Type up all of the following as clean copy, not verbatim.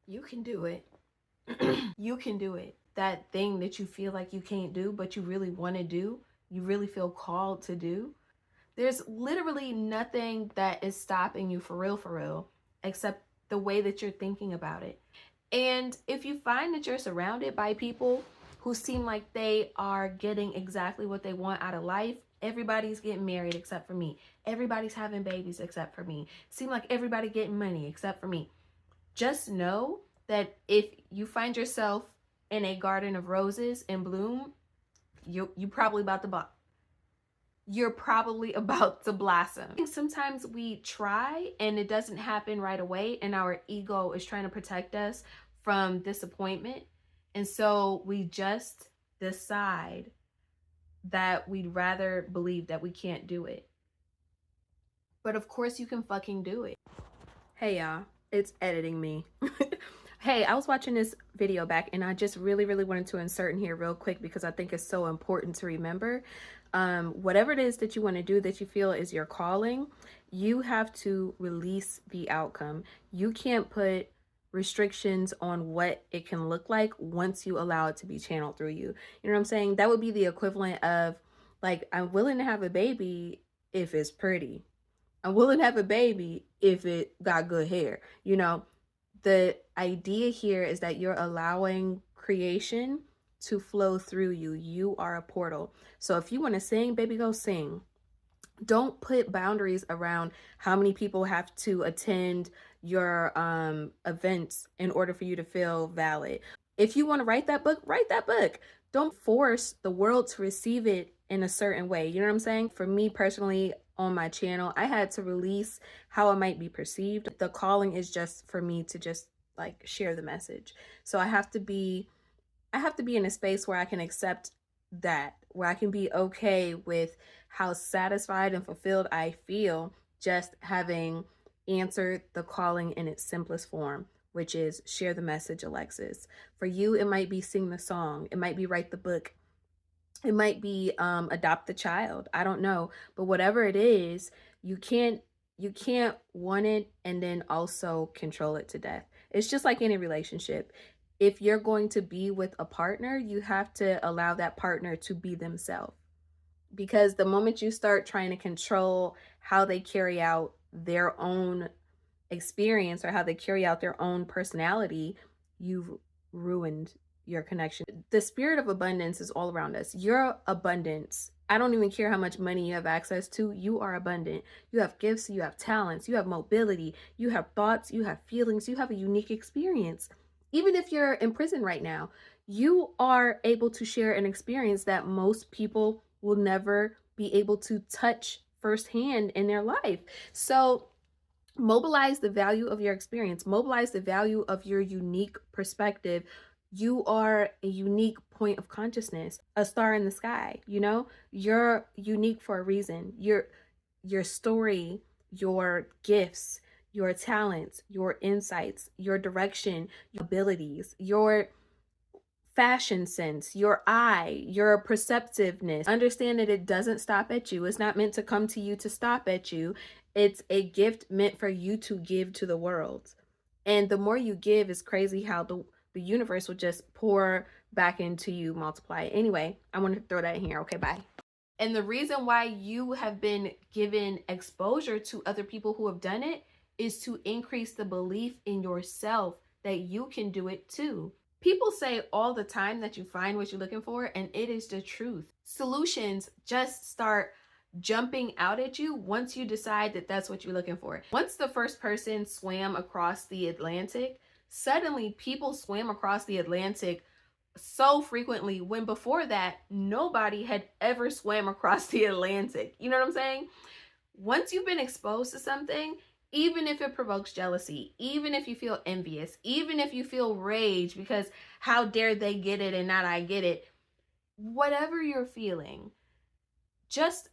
You can do it. You can do it. That thing that you feel like you can't do, but you really want to do, you really feel called to do. There's literally nothing that is stopping you for real, except the way that you're thinking about it. And if you find that you're surrounded by people who seem like they are getting exactly what they want out of life, everybody's getting married except for me. Everybody's having babies except for me. Seem like everybody getting money except for me. Just know that if you find yourself in a garden of roses in bloom, you probably about to you're probably about to blossom. Sometimes we try and it doesn't happen right away, and our ego is trying to protect us from disappointment. And so we just decide that we'd rather believe that we can't do it. But of course, you can fucking do it. Hey, y'all, it's editing me. Hey, I was watching this video back and I just really wanted to insert in here real quick because I think it's so important to remember. Whatever it is that you want to do that you feel is your calling, you have to release the outcome. You can't put restrictions on what it can look like once you allow it to be channeled through you. You know what I'm saying? That would be the equivalent of, like, I'm willing to have a baby if it's pretty. I'm willing to have a baby if it got good hair. You know, the idea here is that you're allowing creation to flow through you. You are a portal. So if you want to sing, baby, go sing. Don't put boundaries around how many people have to attend your events in order for you to feel valid. If you want to write that book, write that book. Don't force the world to receive it in a certain way. You know what I'm saying? For me personally, on my channel, I had to release how it might be perceived. The calling is just for me to just like share the message. So I have to be in a space where I can accept that, where I can be okay with how satisfied and fulfilled I feel just having answered the calling in its simplest form, which is share the message, Alexis. For you, it might be sing the song, it might be write the book, it might be adopt the child. I don't know, but whatever it is, you can't want it and then also control it to death. It's just like any relationship. If you're going to be with a partner, you have to allow that partner to be themselves. Because the moment you start trying to control how they carry out their own experience or how they carry out their own personality, you've ruined your connection. The spirit of abundance is all around us. Your abundance. I don't even care how much money you have access to. You are abundant. You have gifts, you have talents, you have mobility, you have thoughts, you have feelings, you have a unique experience. Even if you're in prison right now, you are able to share an experience that most people will never be able to touch firsthand in their life. So mobilize the value of your experience, mobilize the value of your unique perspective. You are a unique point of consciousness, a star in the sky. You know, you're unique for a reason. Your story, your gifts, your talents, your insights, your direction, your abilities, your fashion sense, your eye, your perceptiveness. Understand that it doesn't stop at you. It's not meant to come to you to stop at you. It's a gift meant for you to give to the world. And the more you give, is crazy how the universe will just pour back into you, multiply. Anyway, I wanted to throw that in here. Okay, bye. And the reason why you have been given exposure to other people who have done it is to increase the belief in yourself that you can do it too. People say all the time that you find what you're looking for, and it is the truth. Solutions just start jumping out at you once you decide that that's what you're looking for. Once the first person swam across the Atlantic, suddenly people swam across the Atlantic so frequently when before that nobody had ever swam across the Atlantic. You know what I'm saying? Once you've been exposed to something, even if it provokes jealousy, even if you feel envious, even if you feel rage because how dare they get it and not I get it, whatever you're feeling, just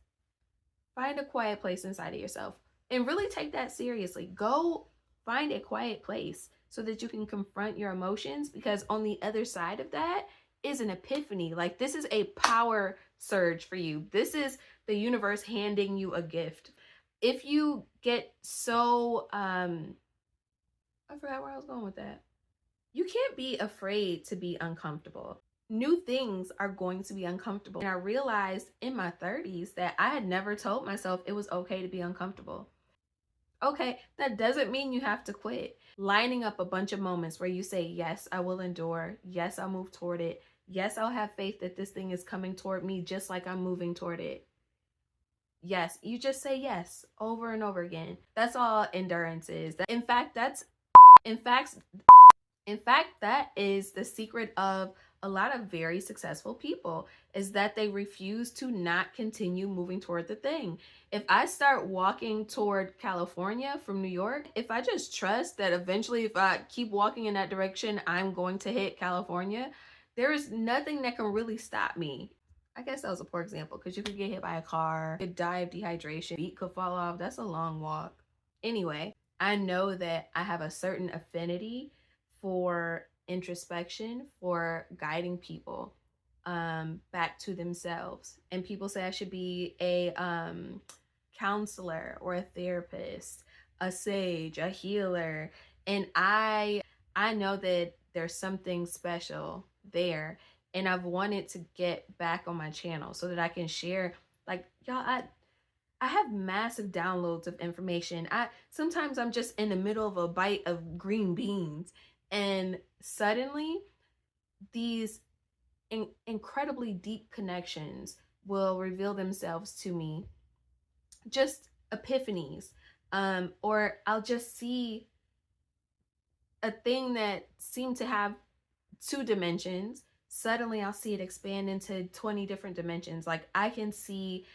find a quiet place inside of yourself and really take that seriously. Go find a quiet place so that you can confront your emotions, because on the other side of that is an epiphany. Like, this is a power surge for you. This is the universe handing you a gift. If you get so I forgot where I was going with that. You can't be afraid to be uncomfortable. New things are going to be uncomfortable. And I realized in my 30s that I had never told myself it was okay to be uncomfortable. Okay, that doesn't mean you have to quit. Lining up a bunch of moments where you say, yes, I will endure. Yes, I'll move toward it. Yes, I'll have faith that this thing is coming toward me just like I'm moving toward it. Yes, you just say yes over and over again. That's all endurance is. In fact, in fact, that is the secret of a lot of very successful people, is that they refuse to not continue moving toward the thing. If I start walking toward California from New York, if I just trust that eventually if I keep walking in that direction, I'm going to hit California, there is nothing that can really stop me. I guess that was a poor example because you could get hit by a car, you could die of dehydration, feet could fall off. That's a long walk. Anyway, I know that I have a certain affinity for introspection, for guiding people back to themselves. And people say I should be a counselor or a therapist, a sage, a healer. And I know that there's something special there. And I've wanted to get back on my channel so that I can share, like, y'all, I have massive downloads of information. Sometimes I'm just in the middle of a bite of green beans and suddenly these incredibly deep connections will reveal themselves to me. Just epiphanies. Or I'll just see a thing that seemed to have 2 dimensions. Suddenly I'll see it expand into 20 different dimensions. Like I can see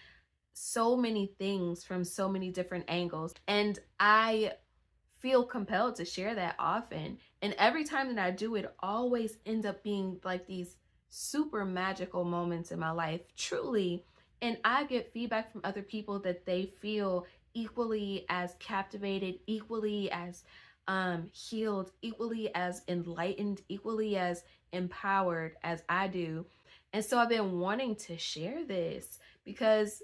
so many things from so many different angles. And I feel compelled to share that often. And every time that I do, it always ends up being like these super magical moments in my life, truly. And I get feedback from other people that they feel equally as captivated, equally as healed, equally as enlightened, equally as empowered as I do. And so I've been wanting to share this because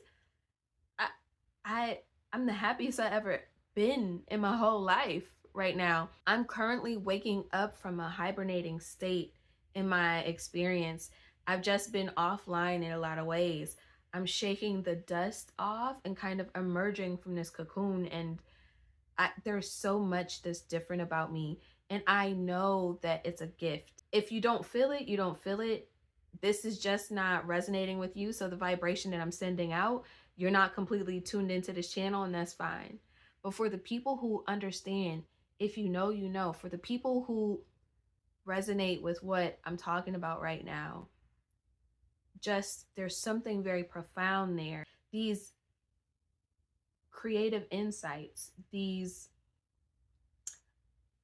I, I'm the happiest I ever been in my whole life right now. I'm currently waking up from a hibernating state in my experience. I've just been offline in a lot of ways. I'm shaking the dust off and kind of emerging from this cocoon, and there's so much that's different about me, and I know that it's a gift. If you don't feel it, you don't feel it. This is just not resonating with you, so the vibration that I'm sending out, you're not completely tuned into this channel, and that's fine. But for the people who understand, if you know, you know. For the people who resonate with what I'm talking about right now, just there's something very profound there. These creative insights, these,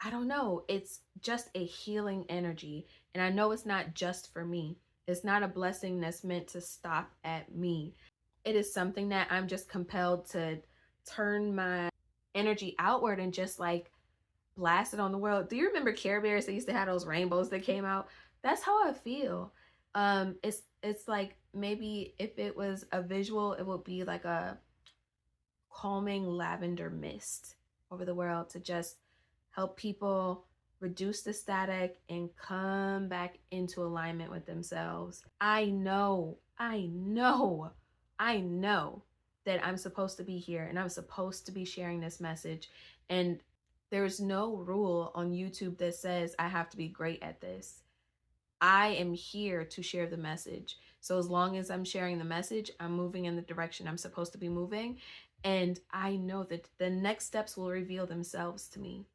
I don't know, it's just a healing energy. And I know it's not just for me. It's not a blessing that's meant to stop at me. It is something that I'm just compelled to turn my energy outward and just like blast it on the world. Do you remember Care Bears? They used to have those rainbows that came out. That's how I feel. It's like maybe if it was a visual, it would be like a calming lavender mist over the world to just help people reduce the static and come back into alignment with themselves. I know that I'm supposed to be here and I'm supposed to be sharing this message. And there's no rule on YouTube that says I have to be great at this. I am here to share the message. So as long as I'm sharing the message, I'm moving in the direction I'm supposed to be moving. And I know that the next steps will reveal themselves to me.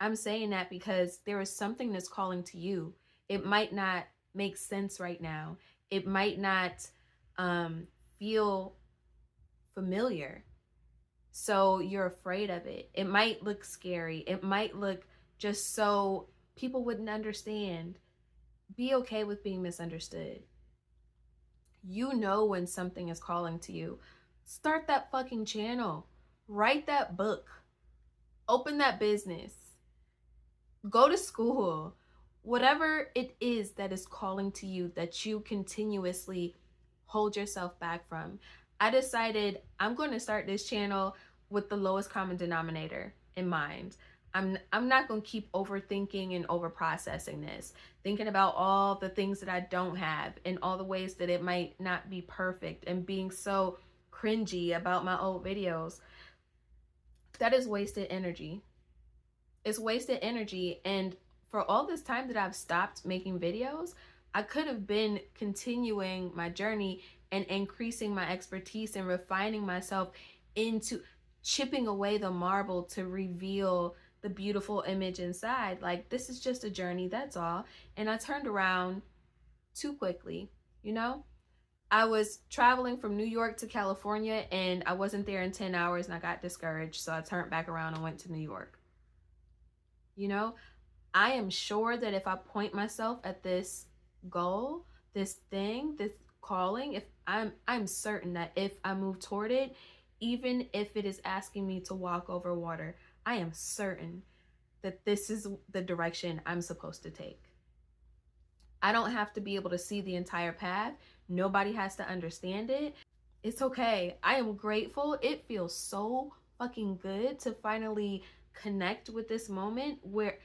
I'm saying that because there is something that's calling to you. It might not make sense right now. It might not feel familiar. So you're afraid of it. It might look scary. It might look just so people wouldn't understand. Be okay with being misunderstood. You know when something is calling to you. Start that fucking channel. Write that book. Open that business. Go to school. Whatever it is that is calling to you that you continuously hold yourself back from. I decided I'm going to start this channel with the lowest common denominator in mind. I'm not going to keep overthinking and overprocessing this, thinking about all the things that I don't have and all the ways that it might not be perfect and being so cringy about my old videos. That is wasted energy. It's wasted energy. And for all this time that I've stopped making videos, I could have been continuing my journey and increasing my expertise and refining myself into chipping away the marble to reveal the beautiful image inside. Like, this is just a journey, that's all. And I turned around too quickly, you know? I was traveling from New York to California and I wasn't there in 10 hours and I got discouraged. So I turned back around and went to New York. You know, I am sure that if I point myself at this goal, this thing, this calling, if I'm certain that if I move toward it, even if it is asking me to walk over water, I am certain that this is the direction I'm supposed to take. I don't have to be able to see the entire path. Nobody has to understand it. It's okay. I am grateful. It feels so fucking good to finally connect with this moment where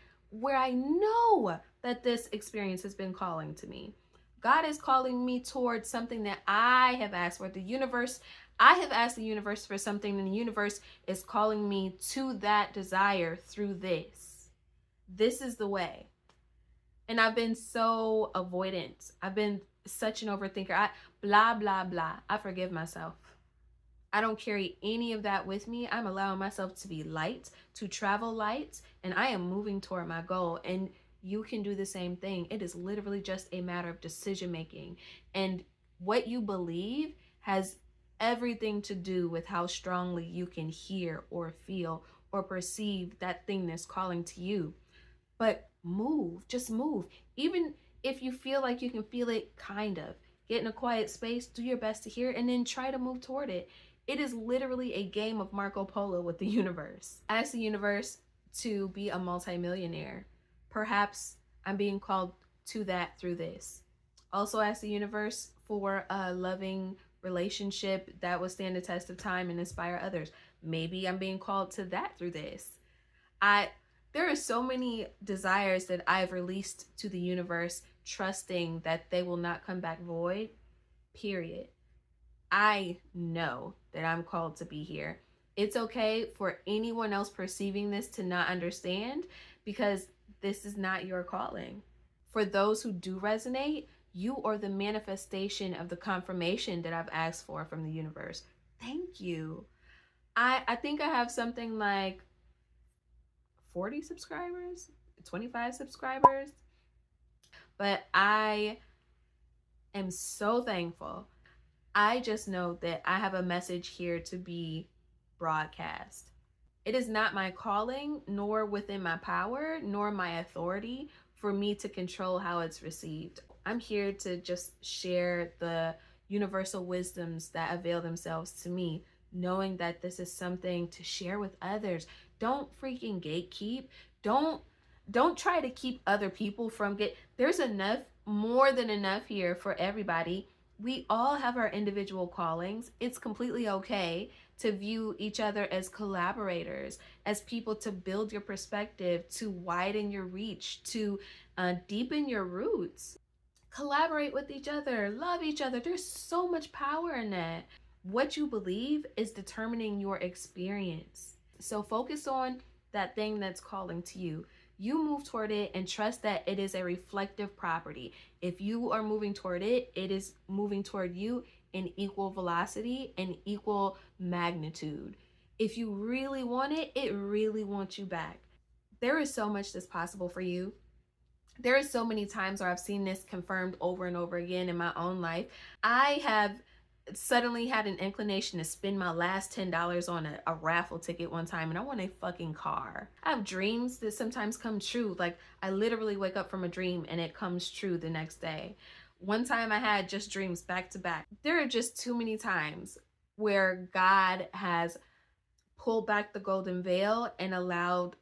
I know that this experience has been calling to me. God is calling me towards something that I have asked for. I have asked the universe for something, and the universe is calling me to that desire through this. This is the way. And I've been so avoidant. I've been such an overthinker. Blah, blah, blah. I forgive myself. I don't carry any of that with me. I'm allowing myself to be light, to travel light, and I am moving toward my goal. And you can do the same thing. It is literally just a matter of decision making. And what you believe has everything to do with how strongly you can hear or feel or perceive that thing that's calling to you. But move, just move. Even if you feel like you can feel it, kind of. Get in a quiet space, do your best to hear it, and then try to move toward it. It is literally a game of Marco Polo with the universe. Ask the universe to be a multimillionaire. Perhaps I'm being called to that through this. Also ask the universe for a loving relationship that will stand the test of time and inspire others. Maybe I'm being called to that through this. There are so many desires that I've released to the universe, trusting that they will not come back void, period. I know that I'm called to be here. It's okay for anyone else perceiving this to not understand, because this is not your calling. For those who do resonate, you are the manifestation of the confirmation that I've asked for from the universe. Thank you. I think I have something like 40 subscribers, 25 subscribers, but I am so thankful. I just know that I have a message here to be broadcast. It is not my calling, nor within my power, nor my authority for me to control how it's received. I'm here to just share the universal wisdoms that avail themselves to me, knowing that this is something to share with others. Don't freaking gatekeep. Don't try to keep other people from there's enough, more than enough here for everybody. We all have our individual callings. It's completely okay to view each other as collaborators, as people to build your perspective, to widen your reach, to deepen your roots. Collaborate with each other, love each other. There's so much power in that. What you believe is determining your experience. So focus on that thing that's calling to you. You move toward it and trust that it is a reflective property. If you are moving toward it, it is moving toward you in equal velocity and equal magnitude. If you really want it, it really wants you back. There is so much that's possible for you. There are so many times where I've seen this confirmed over and over again in my own life. I have suddenly had an inclination to spend my last $10 on a raffle ticket one time, and I want a fucking car. I have dreams that sometimes come true. Like, I literally wake up from a dream and it comes true the next day. One time I had just dreams back to back. There are just too many times where God has pulled back the golden veil and allowed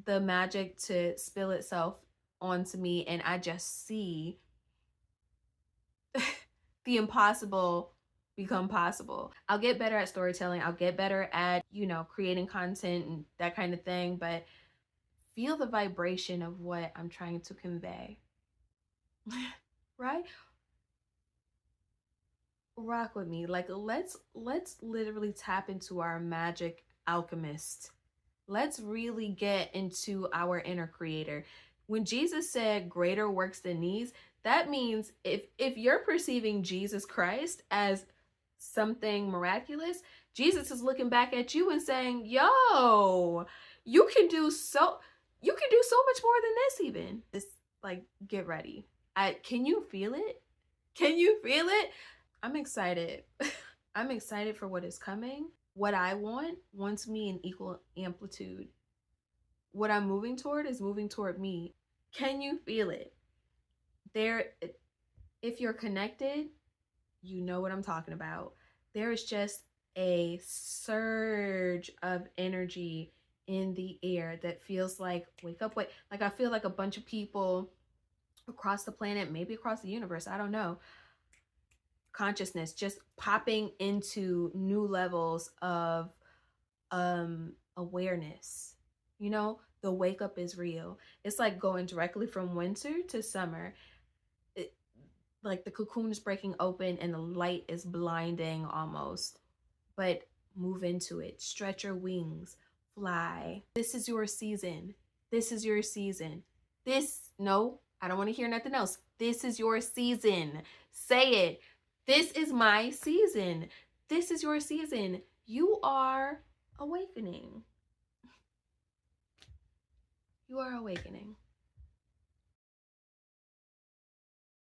the magic to spill itself onto me, and I just see the impossible become possible. I'll get better at storytelling. I'll get better at, creating content and that kind of thing. But feel the vibration of what I'm trying to convey. Right? Rock with me. Like let's literally tap into our magic alchemist. Let's really get into our inner creator. When Jesus said greater works than these, that means if you're perceiving Jesus Christ as something miraculous, Jesus is looking back at you and saying, "Yo, you can do so much more than this even." It's like, get ready. Can you feel it? Can you feel it? I'm excited. I'm excited for what is coming. What I want wants me in equal amplitude. What I'm moving toward is moving toward me. Can you feel it? There, if you're connected, you know what I'm talking about. There is just a surge of energy in the air that feels like wake up, wait. Like I feel like a bunch of people across the planet, maybe across the universe, I don't know, consciousness just popping into new levels of awareness. You know, the wake up is real. It's like going directly from winter to summer. It, like the cocoon is breaking open and the light is blinding almost. But move into it. Stretch your wings. Fly. This is your season. This is your season. No, I don't want to hear nothing else. This is your season. Say it. This is my season. This is your season. You are awakening. You are awakening.